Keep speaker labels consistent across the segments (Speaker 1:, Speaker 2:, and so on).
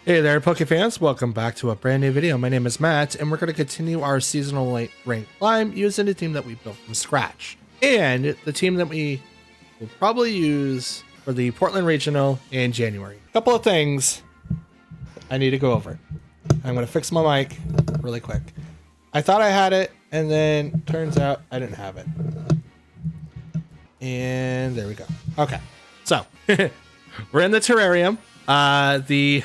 Speaker 1: Hey there, Poke fans! Welcome back to a brand new video. My name is Matt, and we're going to continue our seasonal rank climb using a team that we built from scratch. And the team that we will probably use for the Portland Regional in January. A couple of things I need to go over. I'm going to fix my mic really quick. I thought I had it, and then turns out I didn't have it. And there we go. Okay, so we're in the terrarium. The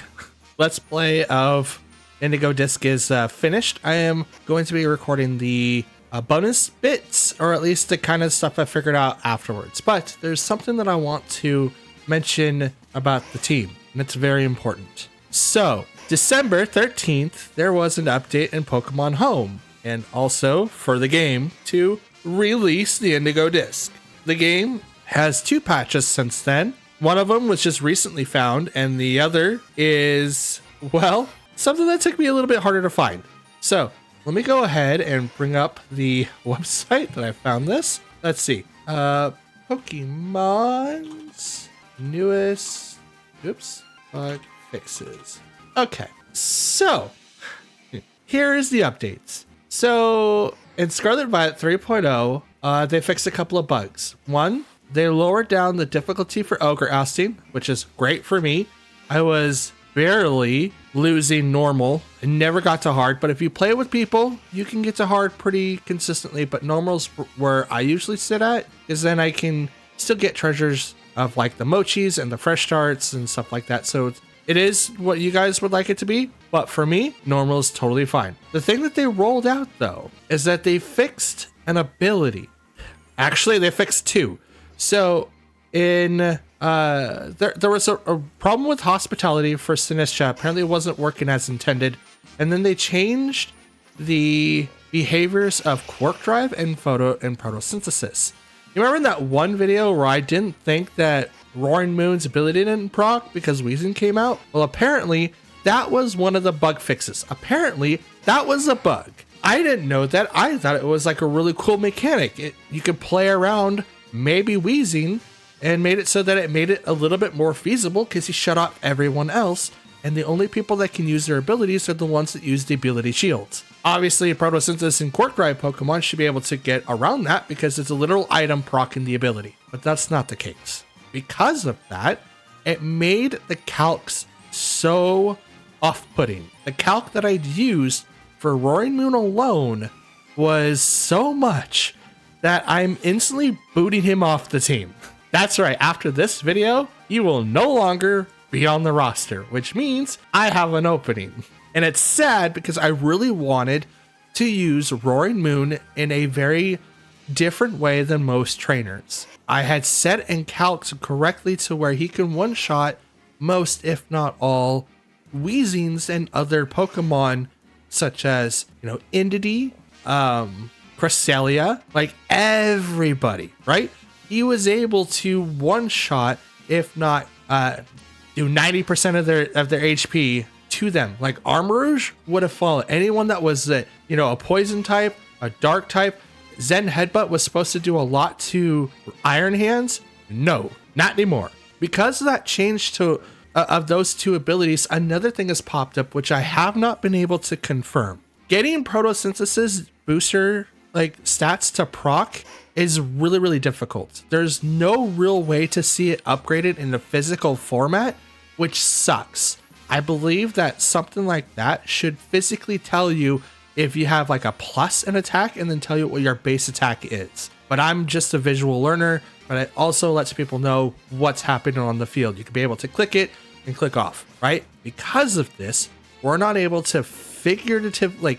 Speaker 1: Let's Play of Indigo Disc is finished. I am going to be recording the bonus bits, or at least the kind of stuff I figured out afterwards. But there's something that I want to mention about the team, and it's very important. So, December 13th, there was an update in Pokemon Home, and also for the game to release the Indigo Disc. The game has 2 patches since then. One of them was just recently found, and the other is, well, something that took me a little bit harder to find. So let me go ahead and bring up the website that I found this. Let's see. Pokemon's newest, bug fixes. Okay, so here is the updates. So in Scarlet and Violet 3.0, they fixed a couple of bugs. One, they lowered down the difficulty for Ogre ousting, which is great for me. I was barely losing normal and never got to hard, but if you play with people, you can get to hard pretty consistently. But normal's where I usually sit at, is then I can still get treasures of like the mochis and the fresh starts and stuff like that. So it is what you guys would like it to be, but for me, normal is totally fine. The thing that they rolled out though, is that they fixed an ability. Actually, they fixed 2. So in there was a problem with hospitality for Sinistra. Apparently it wasn't working as intended. And then they changed the behaviors of Quark Drive and photosynthesis. You remember in that one video where I didn't think that Roaring Moon's ability didn't proc because Weezing came out? Well, apparently that was one of the bug fixes. Apparently that was a bug. I didn't know that. I thought it was like a really cool mechanic. You could play around maybe Weezing and made it so that it made it a little bit more feasible because he shut off everyone else, and the only people that can use their abilities are the ones that use the ability shields. Obviously, Photosynthesis and Quark Drive Pokemon should be able to get around that because it's a literal item proccing the ability, but that's not the case. Because of that, it made the calcs so off-putting. The calc that I'd used for Roaring Moon alone was so much that I'm instantly booting him off the team. That's right, after this video, you will no longer be on the roster, which means I have an opening. And it's sad because I really wanted to use Roaring Moon in a very different way than most trainers. I had set and calcs correctly to where he can one-shot most, if not all, Weezings and other Pokemon such as, Indeedee, Cresselia, like everybody, right? He was able to one-shot, if not do 90% of their HP to them. Like Armarouge would have fallen. Anyone that was a poison type, a dark type. Zen Headbutt was supposed to do a lot to Iron Hands. No, not anymore. Because of that change to of those 2 abilities, another thing has popped up, which I have not been able to confirm. Getting Photosynthesis booster stats to proc is really, really difficult. There's no real way to see it upgraded in the physical format, which sucks. I believe that something like that should physically tell you if you have like a plus in attack and then tell you what your base attack is. But I'm just a visual learner, but it also lets people know what's happening on the field. You can be able to click it and click off, right? Because of this, we're not able to figuratively,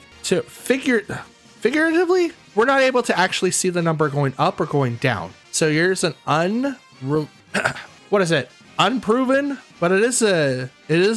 Speaker 1: we're not able to actually see the number going up or going down. So here's an unproven, but it is a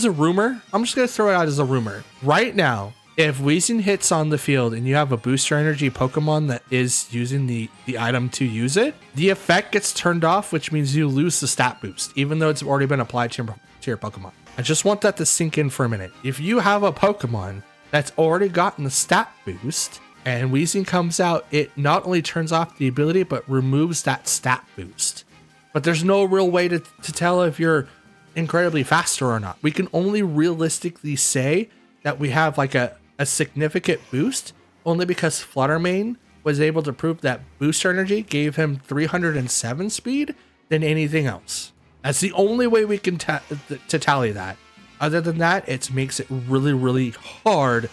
Speaker 1: rumor. I'm just gonna throw it out as a rumor. Right now, if Weezing hits on the field and you have a booster energy Pokemon that is using the item to use it, the effect gets turned off, which means you lose the stat boost, even though it's already been applied to your Pokemon. I just want that to sink in for a minute. If you have a Pokemon that's already gotten the stat boost and Weezing comes out, it not only turns off the ability, but removes that stat boost. But there's no real way to tell if you're incredibly faster or not. We can only realistically say that we have like a significant boost only because Fluttermane was able to prove that booster energy gave him 307 speed than anything else. That's the only way we can to tally that. Other than that, it makes it really, really hard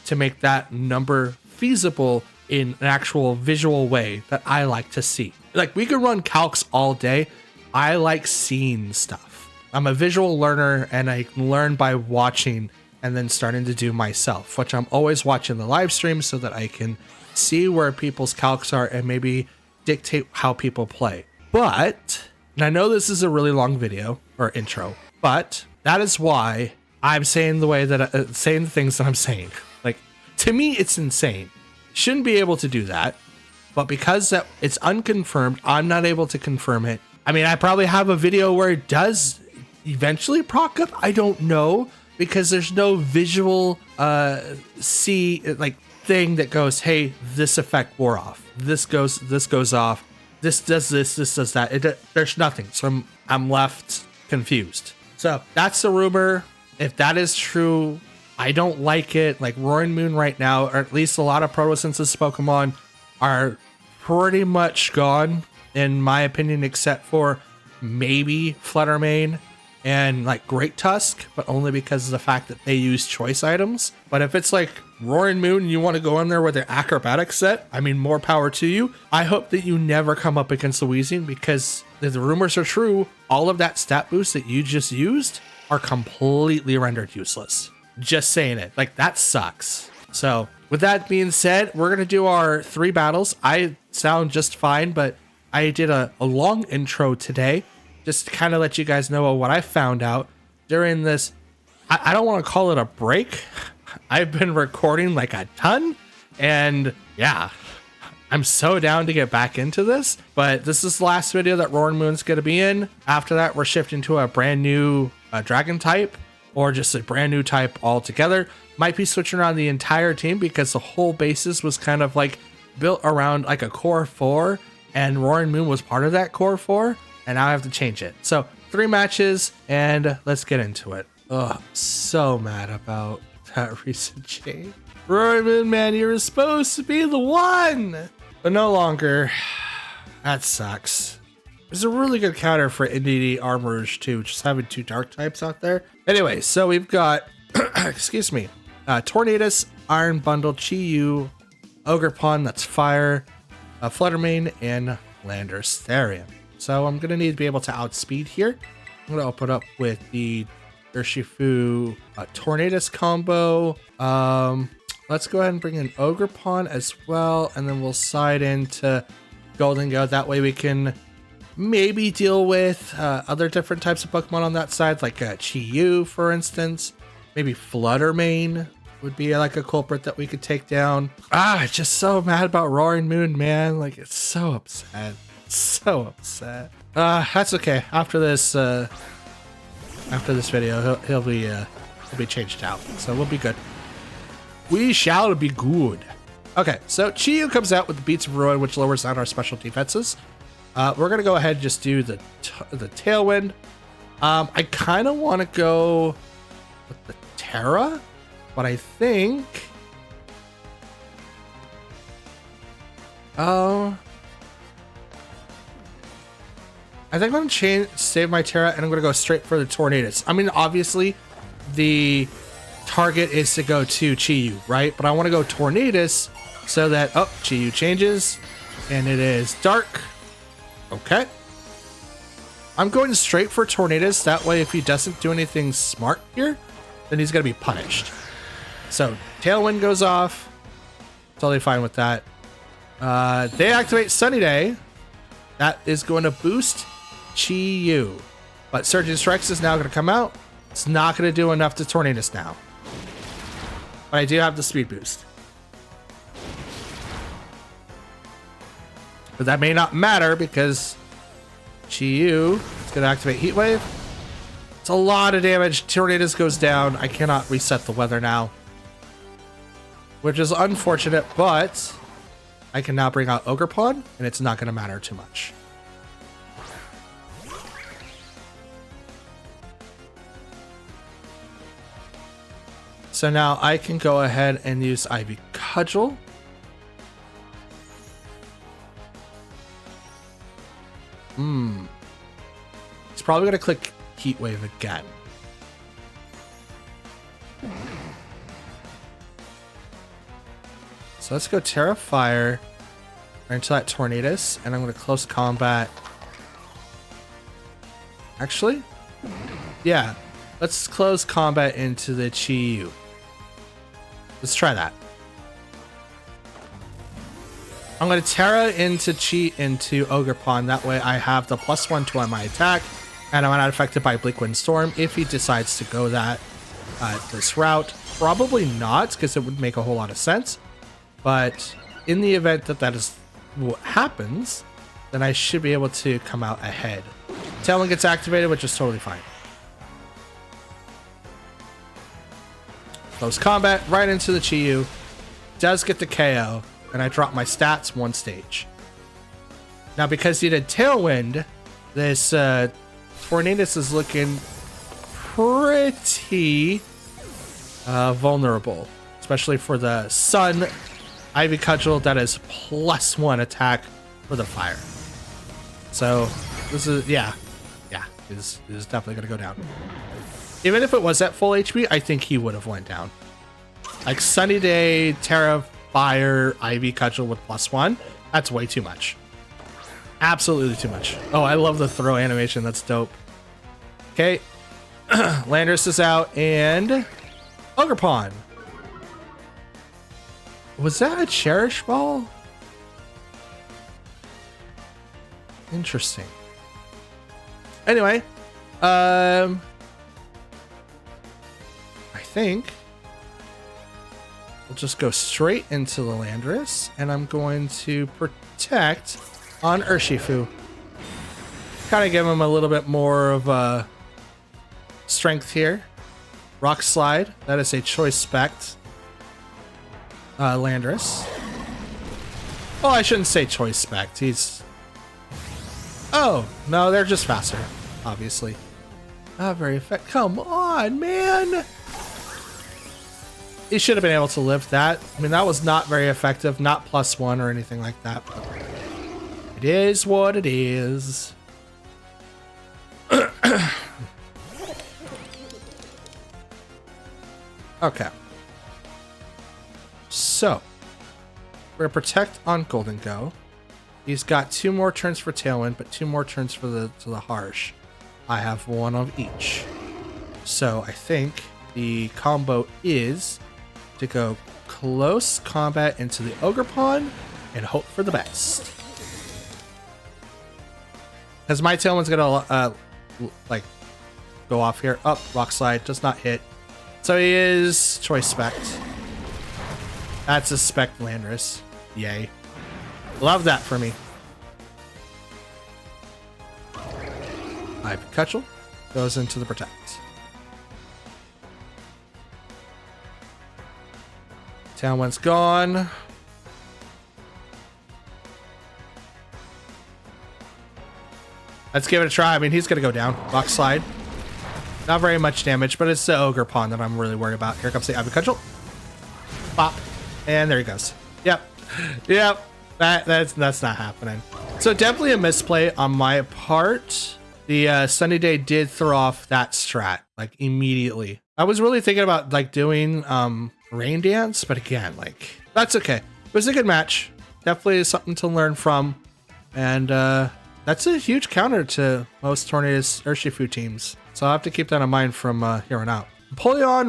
Speaker 1: to make that number feasible in an actual visual way that I like to see. Like, we can run calcs all day. I like seeing stuff. I'm a visual learner and I learn by watching and then starting to do myself, which I'm always watching the live stream so that I can see where people's calcs are and maybe dictate how people play. But, and I know this is a really long video or intro, but that is why I'm saying the way that saying the things that I'm saying. Like, to me, it's insane. Shouldn't be able to do that, but because that it's unconfirmed, I'm not able to confirm it. I mean, I probably have a video where it does eventually proc up. I don't know, because there's no visual thing that goes, hey, this effect wore off. This goes off. This does this does that. There's nothing. So I'm left confused. So that's the rumor. If that is true, I don't like it. Like, Roaring Moon right now, or at least a lot of Protosynthesis Pokemon, are pretty much gone, in my opinion, except for maybe Fluttermane and like Great Tusk, but only because of the fact that they use choice items. But if it's like Roaring Moon and you want to go in there with an acrobatic set, I mean, more power to you. I hope that you never come up against Louisian, because if the rumors are true, all of that stat boost that you just used are completely rendered useless. Just saying it. Like, that sucks. So with that being said, we're going to do our 3 battles. I sound just fine, but I did a long intro today just to kind of let you guys know what I found out during this. I don't want to call it a break. I've been recording like a ton, and yeah, I'm so down to get back into this, but this is the last video that Roaring Moon's going to be in. After that, we're shifting to a brand new dragon type, or just a brand new type altogether. Might be switching around the entire team because the whole basis was kind of like built around like a core 4, and Roaring Moon was part of that core 4, and now I have to change it. So 3 matches, and let's get into it. Ugh, so mad about that recent change. Roaring Moon, man, you were supposed to be the one, but no longer. That sucks. There's a really good counter for NDD Armorage too, just having 2 dark types out there. Anyway, so we've got, excuse me, Tornadus, Iron Bundle, Chi-Yu, Ogerpon, that's fire, Fluttermane, and Landorus Therian. So I'm going to need to be able to outspeed here. I'm going to open up with the Urshifu Tornadus combo. Let's go ahead and bring in Ogerpon as well, and then we'll side into Golden Go. That way we can maybe deal with other different types of Pokemon on that side, like Chi-Yu, for instance. Maybe Fluttermane would be like a culprit that we could take down. Just so mad about Roaring Moon, man. Like, it's so upset. So upset. That's okay. After this video, he'll be changed out, so we'll be good. We shall be good. Okay, so Chi-Yu comes out with the Beats of Ruin, which lowers down our special defenses. We're gonna go ahead and just do the Tailwind. I kind of want to go with the Terra, but I think I'm going to save my Terra, and I'm going to go straight for the Tornadus. I mean, obviously, the target is to go to Chi-Yu, right? But I want to go Tornadus so that, Chi-Yu changes, and it is Dark. Okay. I'm going straight for Tornadus. That way, if he doesn't do anything smart here, then he's going to be punished. So, Tailwind goes off. Totally fine with that. They activate Sunny Day. That is going to boost Chi-Yu. But Surging Strikes is now going to come out. It's not going to do enough to Tornadus now. But I do have the speed boost. But that may not matter because Chi-Yu is going to activate Heat Wave. It's a lot of damage. Tornadus goes down. I cannot reset the weather now, which is unfortunate, but I can now bring out Ogerpon, and it's not going to matter too much. So now I can go ahead and use Ivy Cudgel. He's probably going to click Heat Wave again. So let's go Terra Fire into that Tornadus, and I'm going to close combat. Actually, yeah, let's close combat into the Chi-Yu. Let's try that. I'm going to Terra into Ogerpon. That way I have the +1 to my attack, and I'm not affected by Bleak Wind Storm if he decides to go this route. Probably not, because it would make a whole lot of sense. But in the event that is what happens, then I should be able to come out ahead. Tailwind gets activated, which is totally fine. Close combat right into the Chi-Yu. Does get the KO, and I drop my stats 1 stage. Now, because he did Tailwind, this Tornadus is looking pretty vulnerable, especially for the Sun Ivy Cudgel that is +1 attack for the fire. So this is, yeah, is definitely going to go down. Even if it was at full HP, I think he would have went down. Like Sunny Day, Terra, Fire, Ivy Cudgel with +1, that's way too much. Absolutely too much. Oh, I love the throw animation. That's dope. Okay. Landorus is out, and Ogerpon. Was that a Cherish Ball? Interesting. Anyway, I think we'll just go straight into the Landorus, and I'm going to protect on Urshifu. Kind of give him a little bit more of a strength here. Rock Slide, that is a choice spect. Landorus. Oh, I shouldn't say choice spect. He's... Oh, no, they're just faster, obviously. Not very effective. Come on, man! He should have been able to lift that. I mean, that was not very effective. Not +1 or anything like that. But it is what it is. Okay. So, we're gonna protect on Golden Go. He's got 2 more turns for Tailwind, but 2 more turns for the Harsh. I have 1 of each. So I think the combo is to go close combat into the Ogerpon and hope for the best. Because my Tailwind's gonna like go off here. Up, Rock Slide does not hit. So he is choice spect. That's a spec Landorus. Yay. Love that for me. Ivy Cudgel goes into the protect. Tailwind's gone. Let's give it a try. I mean, he's going to go down. Rock Slide. Not very much damage, but it's the Ogerpon that I'm really worried about. Here comes the Ivy Cudgel. Pop. And there he goes. Yep. Yep. That's not happening. So definitely a misplay on my part. The Sunny Day did throw off that strat like immediately. I was really thinking about like doing Rain Dance, but again, like that's okay. It was a good match. Definitely something to learn from. And that's a huge counter to most Tornadus Urshifu teams. So I'll have to keep that in mind from here on out. Empoleon,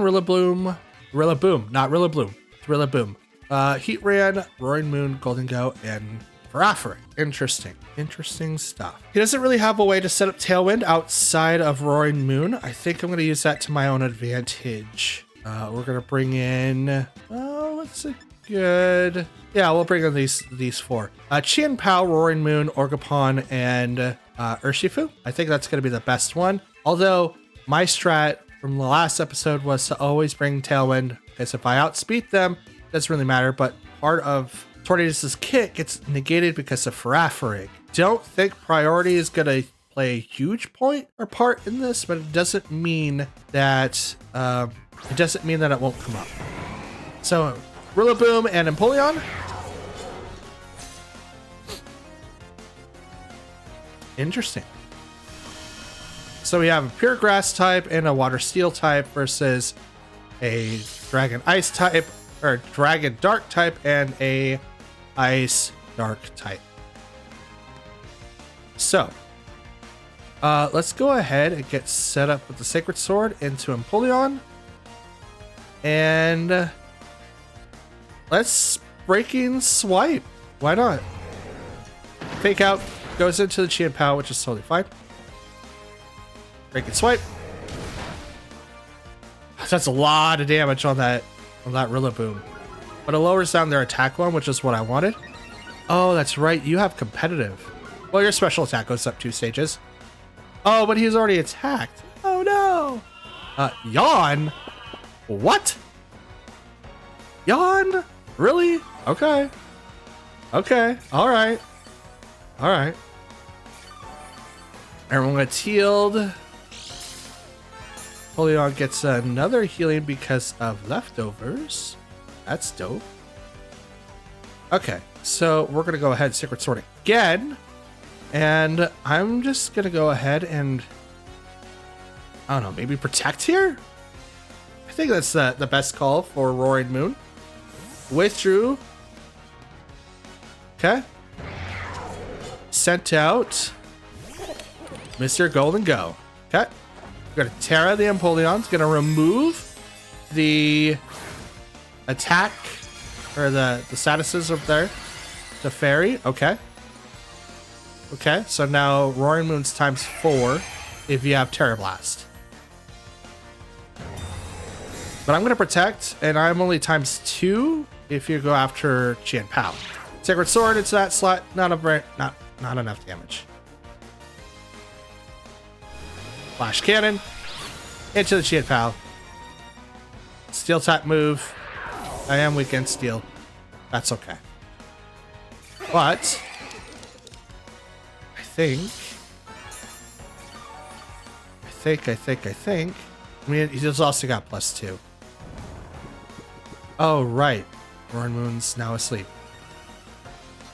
Speaker 1: Rillaboom, not Rillaboom, it's Rillaboom. Heatran, Roaring Moon, Golden Go, and Farafret. Interesting stuff. He doesn't really have a way to set up Tailwind outside of Roaring Moon. I think I'm going to use that to my own advantage. We're going to bring in, what's a good... Yeah, we'll bring in these 4. Chien Pao, Roaring Moon, Ogerpon, and Urshifu. I think that's going to be the best one. Although, my strat from the last episode was to always bring Tailwind, because if I outspeed them, it doesn't really matter, but part of Tornadus' kit gets negated because of Farafret. Don't think priority is going to play a huge part in this, but it doesn't mean that it doesn't mean that it won't come up. So, Rillaboom and Empoleon. Interesting. So we have a pure grass type and a water steel type versus a dragon ice type, or dragon dark type, and a ice dark type. So, let's go ahead and get set up with the Sacred Sword into Empoleon. And let's Breaking Swipe. Why not? Fake Out goes into the Chien-Pao, which is totally fine. Breaking Swipe. That's a lot of damage on that Rillaboom. But it lowers down their attack one, which is what I wanted. Oh, that's right. You have competitive. Well, your special attack goes up 2 stages. Oh, but he's already attacked. Oh, no. Yawn? What? Yawn? Really? Okay. Okay. All right. All right. Everyone gets healed. Empoleon gets another healing because of leftovers. That's dope. Okay, so we're going to go ahead and Sacred Sword again. And I'm just going to go ahead and, I don't know, maybe Protect here? I think that's the best call for Roaring Moon. Withdrew. Okay. Sent out Mr. Golden Go. Okay. We're going to Terra the Empoleon. It's going to remove the attack or the statuses up there. The Fairy. Okay. Okay. So now Roaring Moon's times 4 if you have Terra Blast. But I'm going to Protect, and I'm only times 2 if you go after Chien-Pao. Sacred Sword into that slot. Not enough damage. Flash Cannon into the Chien-Pao. Steel type move. I am weak against steel. That's okay. But I think. I mean, he's also got +2. Oh right, Roaring Moon's now asleep.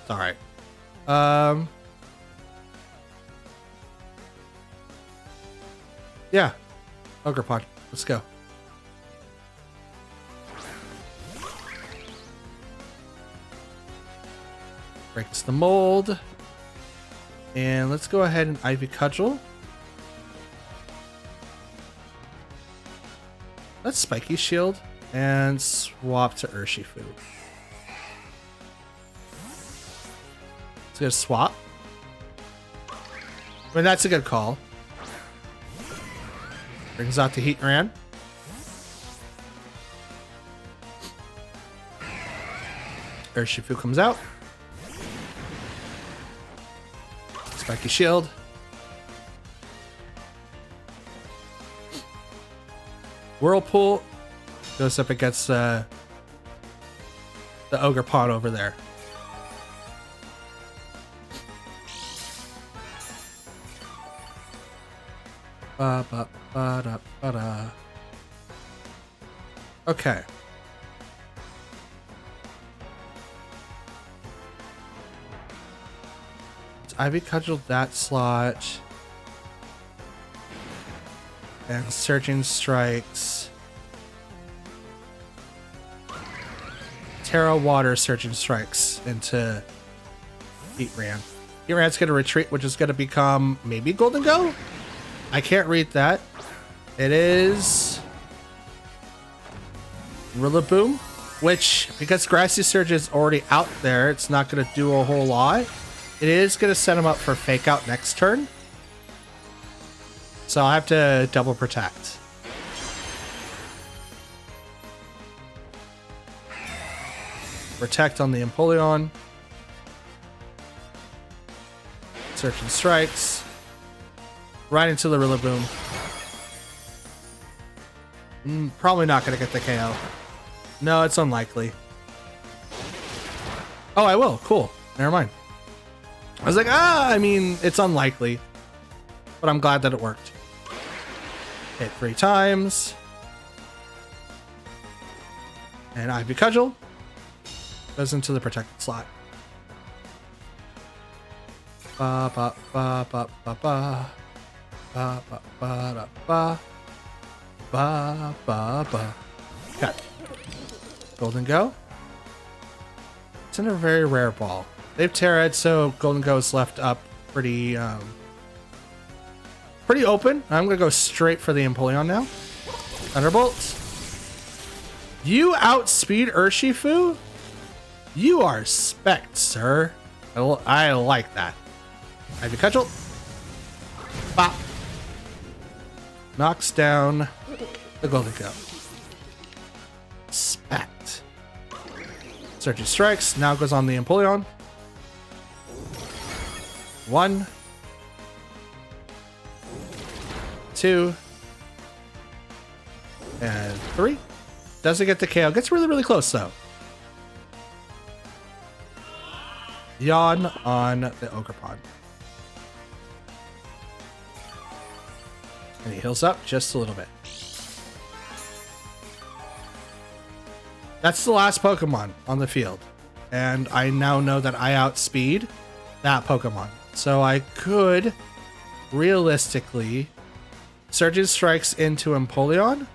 Speaker 1: It's all right. Yeah. Ogre Pod. Let's go. Breaks the mold. And let's go ahead and Ivy Cudgel. Let's Spiky Shield and swap to Urshifu. It's gonna swap. I mean, that's a good call. Brings out the Heatran. Urshifu comes out. Spiky Shield. Whirlpool goes up against the Ogre Pond over there. Okay. Let's Ivy Cudgel that slot. And Surging Strikes. Terra Water Surging Strikes into Heatran. Heatran's going to retreat, which is going to become maybe Golden Go? I can't read that. It is Rillaboom, which, because Grassy Surge is already out there, it's not going to do a whole lot. It is going to set him up for Fake Out next turn. So I have to double Protect. Protect on the Empoleon. Searching Strikes. Right into the Rillaboom. Probably not going to get the KO. No, it's unlikely. Oh, I will. Cool. Never mind. I was like, I mean, it's unlikely. But I'm glad that it worked. Hit 3 times. And Ivy Cudgel goes into the protected slot. Ba ba ba ba ba ba ba ba ba da, ba ba ba ba. Got it. Golden Go. It's in a very rare ball. They've Terra, so Golden Go is left up pretty pretty open. I'm gonna go straight for the Empoleon now. Thunderbolt. You outspeed Urshifu? You are spec, sir. I like that. Ivy Cudgel. Bop. Knocks down the Golden Go. Spect. Surging Strikes. Now goes on the Empoleon. 1. 2. And 3. Doesn't get the KO. Gets really, really close, though. Yawn on the Ogerpon. And he heals up just a little bit. That's the last Pokemon on the field. And I now know that I outspeed that Pokemon. So I could realistically Surging Strikes into Empoleon.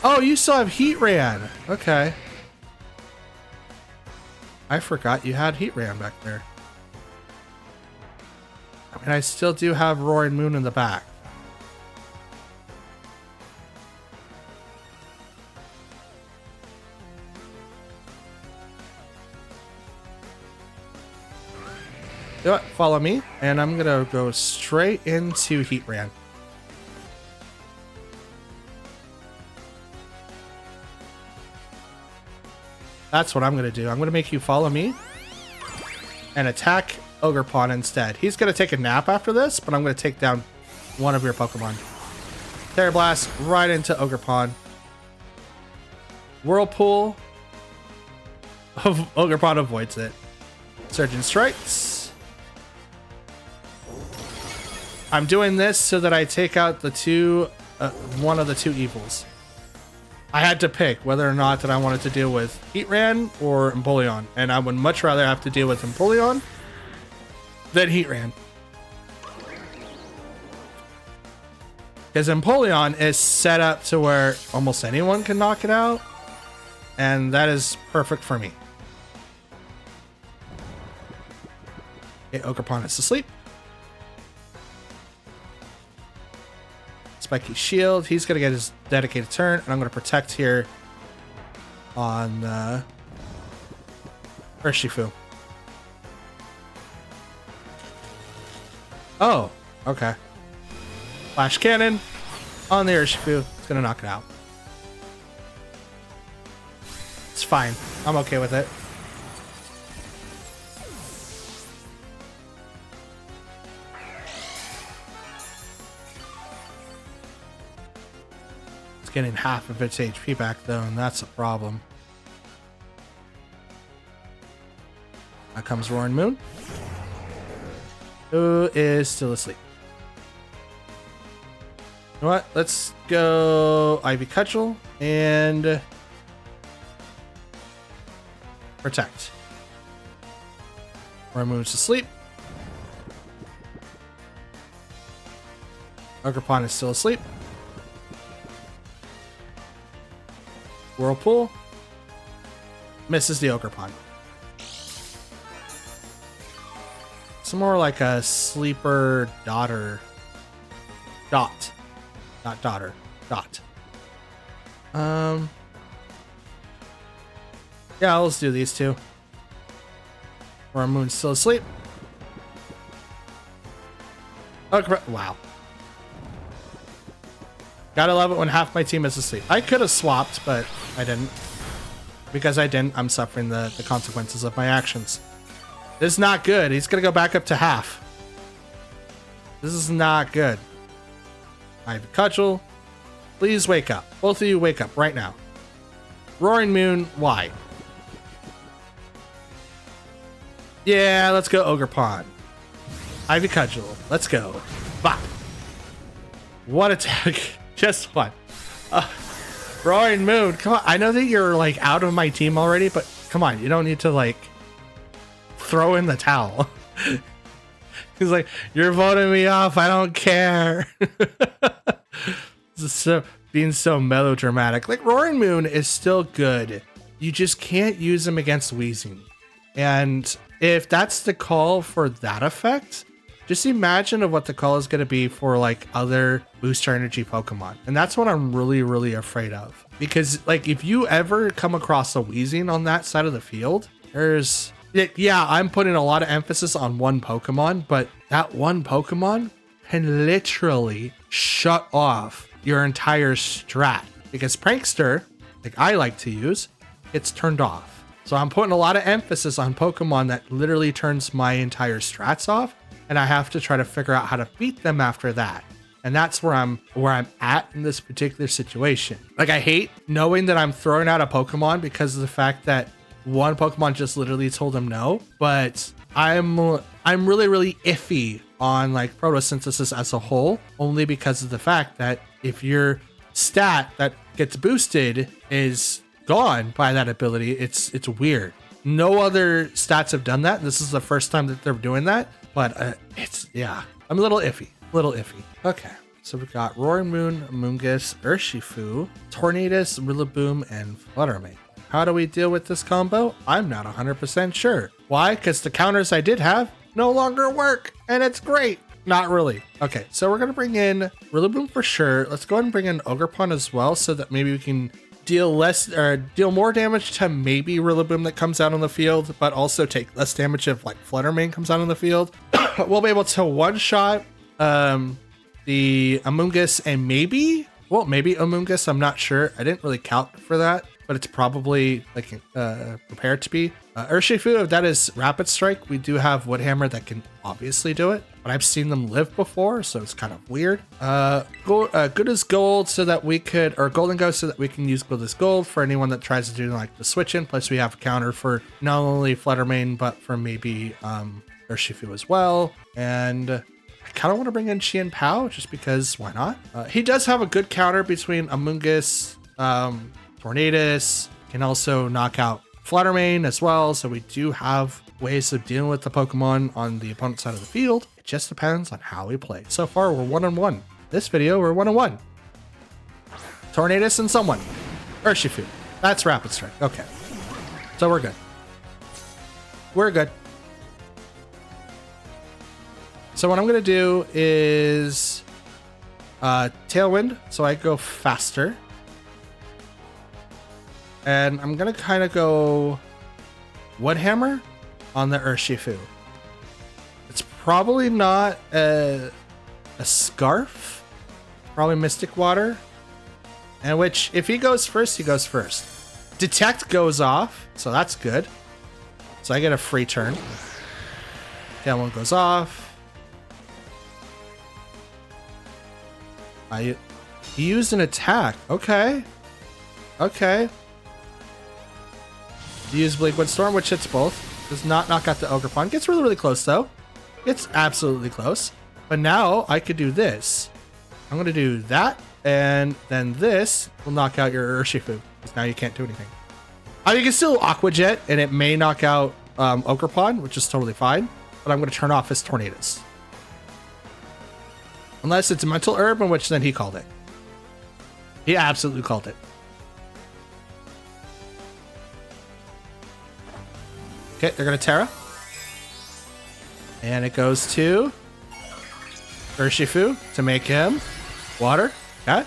Speaker 1: Oh, you still have Heatran. Okay. I forgot you had Heatran back there. I mean, I still do have Roaring Moon in the back. You know what? Follow me, and I'm gonna go straight into Heatran. That's what I'm going to do. I'm going to make you follow me and attack Ogerpon instead. He's going to take a nap after this, but I'm going to take down one of your Pokemon. Terra Blast right into Ogerpon. Whirlpool. Ogerpon avoids it. Surging Strikes. I'm doing this so that I take out the one of the two evils. I had to pick whether or not that I wanted to deal with Heatran or Empoleon, and I would much rather have to deal with Empoleon than Heatran. Because Empoleon is set up to where almost anyone can knock it out, and that is perfect for me. Okay, Ogerpon is asleep. Spiky Shield. He's going to get his dedicated turn, and I'm going to protect here on Urshifu. Oh, okay. Flash Cannon on the Urshifu. It's going to knock it out. It's fine. I'm okay with it. Getting half of its HP back though, and that's a problem. Now comes Roaring Moon, who is still asleep. You know what? Let's go Ivy Cudgel and protect. Roaring Moon's asleep. Ogerpon is still asleep. Whirlpool misses the Ogerpon. It's more like a sleeper daughter. Dot. Not daughter. Dot. Yeah, let's do these two. Roaring Moon's still asleep. Wow. Gotta love it when half my team is asleep. I could have swapped, but I didn't. Because I didn't, I'm suffering the consequences of my actions. This is not good. He's gonna go back up to half. This is not good. Ivy Cudgel, please wake up. Both of you wake up right now. Roaring Moon, why? Yeah, let's go Ogerpon. Ivy Cudgel, let's go. Bop. What attack? Just one. Roaring Moon, come on. I know that you're like out of my team already, but come on, you don't need to like throw in the towel. He's like, you're voting me off. I don't care. So being so melodramatic. Like Roaring Moon is still good. You just can't use him against Wheezing. And if that's the call for that effect, just imagine of what the call is going to be for like other booster energy Pokemon. And that's what I'm really, really afraid of. Because like if you ever come across a Wheezing on that side of the field, yeah, I'm putting a lot of emphasis on one Pokemon, but that one Pokemon can literally shut off your entire strat. Because Prankster, like I like to use, it's turned off. So I'm putting a lot of emphasis on Pokemon that literally turns my entire strats off, and I have to try to figure out how to beat them after that. And that's where I'm at in this particular situation. Like I hate knowing that I'm throwing out a Pokemon because of the fact that one Pokemon just literally told him no, but I'm really, really iffy on like photosynthesis as a whole, only because of the fact that if your stat that gets boosted is gone by that ability, it's weird. No other stats have done that. This is the first time that they're doing that, but I'm a little iffy. Okay, so we've got Roaring Moon, Amoonguss, Urshifu, Tornadus, Rillaboom, and Fluttermane. How do we deal with this combo? I'm not 100% sure. Why? Because the counters I did have no longer work, and it's great. Not really. Okay, so we're gonna bring in Rillaboom for sure. Let's go ahead and bring in Ogerpon as well, so that maybe we can deal more damage to maybe Rillaboom that comes out on the field, but also take less damage if like Fluttermane comes out on the field. We'll be able to one-shot the Amoonguss and maybe Amoonguss. I'm not sure. I didn't really count for that, but it's probably like prepared to be. Urshifu, if that is Rapid Strike, we do have Woodhammer that can obviously do it, but I've seen them live before, so it's kind of weird. Good as Gold so that we could, or Golden Ghost so that we can use Good as Gold for anyone that tries to do like the switch in. Plus we have a counter for not only Fluttermane, but for maybe Urshifu as well. And I kind of want to bring in Qian Pao just because why not? He does have a good counter between Amoonguss, Tornadus, can also knock out Fluttermane as well, so we do have ways of dealing with the Pokemon on the opponent's side of the field. It just depends on how we play. So far, we're 1-1. This video, we're 1-1. Tornadus and someone. Urshifu. That's Rapid Strike. Okay. So we're good. We're good. So what I'm going to do is Tailwind, so I go faster. And I'm going to kind of go Woodhammer on the Urshifu. It's probably not a Scarf. Probably Mystic Water. And which, if he goes first, he goes first. Detect goes off, so that's good. So I get a free turn. Tailwind goes off. He used an attack. Okay. Okay. Use Bleak Windstorm, which hits both. Does not knock out the Ogerpon. Gets really, really close, though. It's absolutely close. But now I could do this. I'm going to do that, and then this will knock out your Urshifu, because now you can't do anything. You can still Aqua Jet, and it may knock out Ogerpon, which is totally fine. But I'm going to turn off his Tornadus. Unless it's a Mental Herb, in which then he called it. He absolutely called it. Okay, they're going to Terra. And it goes to Urshifu to make him water. Okay.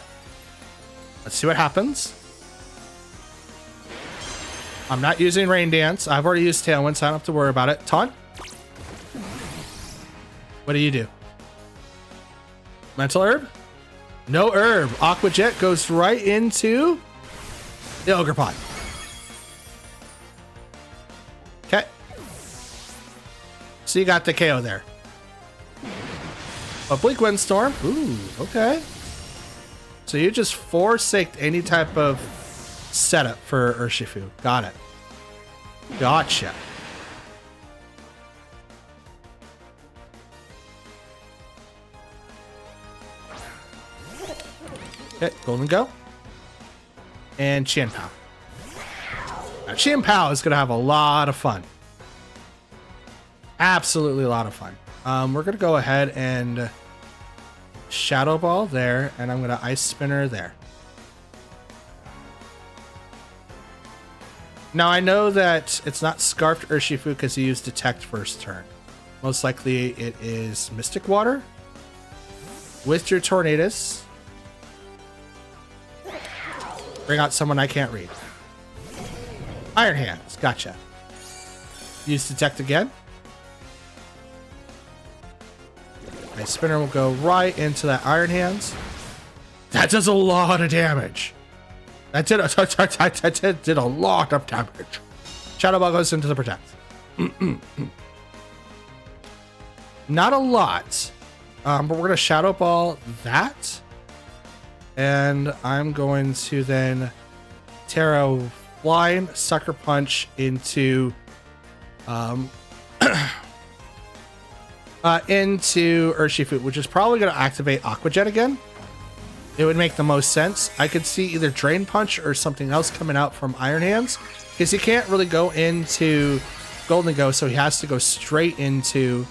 Speaker 1: Let's see what happens. I'm not using Rain Dance. I've already used Tailwind, so I don't have to worry about it. Taunt. What do you do? Mental Herb? No herb. Aqua Jet goes right into the Ogerpon. Okay. So you got the KO there. A Bleak Windstorm. Ooh, okay. So you just forsaked any type of setup for Urshifu. Got it. Gotcha. Okay, Golden Go. and Chien-Pao. Now, Chien-Pao is going to have a lot of fun. Absolutely a lot of fun. We're going to go ahead and Shadow Ball there, and I'm going to Ice Spinner there. Now, I know that it's not Scarfed Urshifu because he used Detect first turn. Most likely it is Mystic Water with your Tornadus. Bring out someone I can't read. Iron Hands, gotcha. Use Detect again. My Spinner will go right into that Iron Hands. That does a lot of damage. That did a lot of damage. Shadow Ball goes into the Protect. Not a lot, but we're going to Shadow Ball that. And I'm going to then Taro Flying Sucker Punch into into Urshifu, which is probably going to activate Aqua Jet again. It would make the most sense. I could see either Drain Punch or something else coming out from Iron Hands, because he can't really go into Golden Go, so he has to go straight into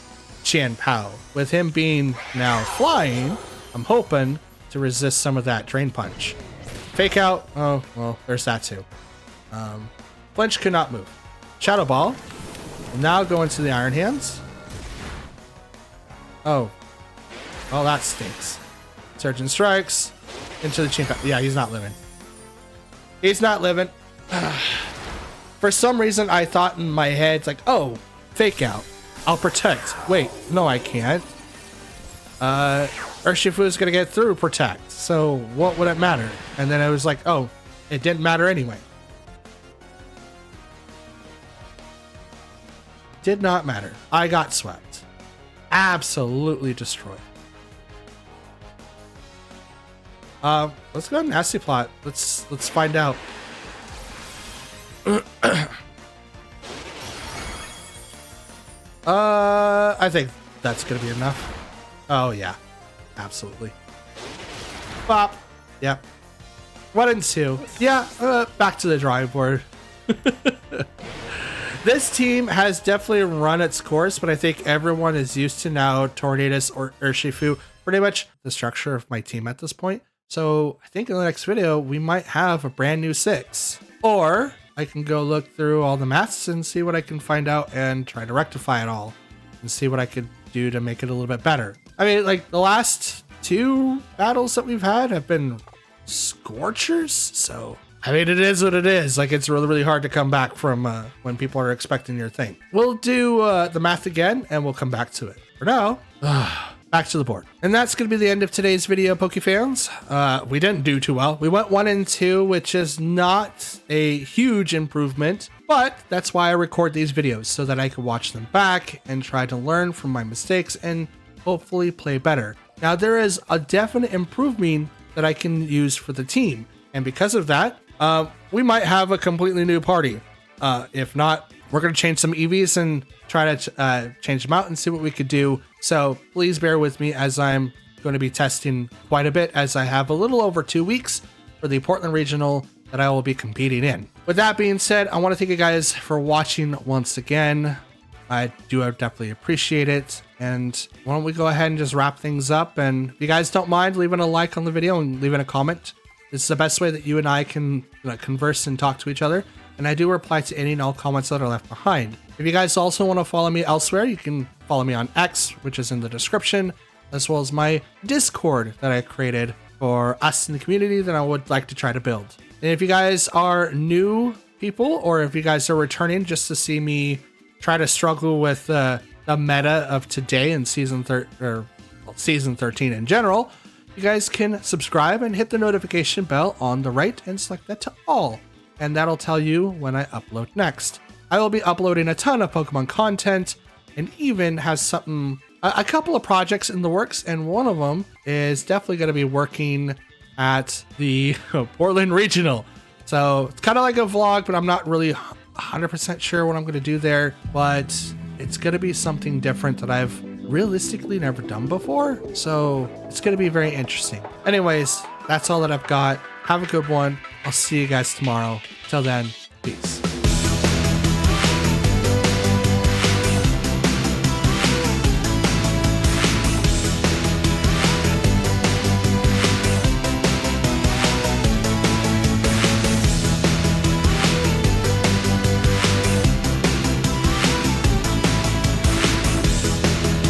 Speaker 1: Chien-Pao. With him being now flying, I'm hoping to resist some of that Drain Punch. Fake Out, oh, well, there's that too. Flinch could not move. Shadow Ball, now go into the Iron Hands. Oh, well, that stinks. Surgeon Strikes into the Chien-Pao. Yeah, he's not living. He's not living. For some reason, I thought in my head, it's like, oh, Fake Out. I'll Protect. Wait, no, I can't. Urshifu is going to get through Protect. So what would it matter? And then I was like, oh, it didn't matter anyway. Did not matter. I got swept. Absolutely destroyed. Let's go to Nasty Plot. Let's find out. I think that's gonna be enough. Oh yeah, absolutely. Bop. Yep. 1 and 2. Yeah. Back to the drawing board. This team has definitely run its course, but I think everyone is used to now Tornadus or Urshifu, pretty much the structure of my team at this point. So I think in the next video, we might have a brand new 6. Or I can go look through all the maths and see what I can find out and try to rectify it all and see what I could do to make it a little bit better. I mean, like the last 2 battles that we've had have been scorchers. So, I mean, it is what it is. Like, it's really, really hard to come back from when people are expecting your thing. We'll do the math again and we'll come back to it. For now, back to the board. And that's going to be the end of today's video, Pokefans. We didn't do too well. We went 1 and 2, which is not a huge improvement, but that's why I record these videos, so that I can watch them back and try to learn from my mistakes and hopefully play better. Now, there is a definite improvement that I can use for the team. And because of that, we might have a completely new party. If not, we're going to change some EVs and try to change them out and see what we could do. So please bear with me as I'm going to be testing quite a bit, as I have a little over 2 weeks for the Portland Regional that I will be competing in. With that being said, I want to thank you guys for watching once again. I do definitely appreciate it. And why don't we go ahead and just wrap things up? And if you guys don't mind leaving a like on the video and leaving a comment, this is the best way that you and I can converse and talk to each other. And I do reply to any and all comments that are left behind. If you guys also want to follow me elsewhere, you can follow me on X, which is in the description, as well as my Discord that I created for us in the community that I would like to try to build. And if you guys are new people, or if you guys are returning just to see me try to struggle with the meta of today in season 13 in general, you guys can subscribe and hit the notification bell on the right and select that to all. And that'll tell you when I upload next. I will be uploading a ton of Pokemon content, and even has a couple of projects in the works, and one of them is definitely going to be working at the Portland Regional. So it's kind of like a vlog, but I'm not really 100% sure what I'm going to do there, but it's going to be something different that I've realistically never done before. So it's going to be very interesting. Anyways, that's all that I've got. Have a good one. I'll see you guys tomorrow. Till then, peace.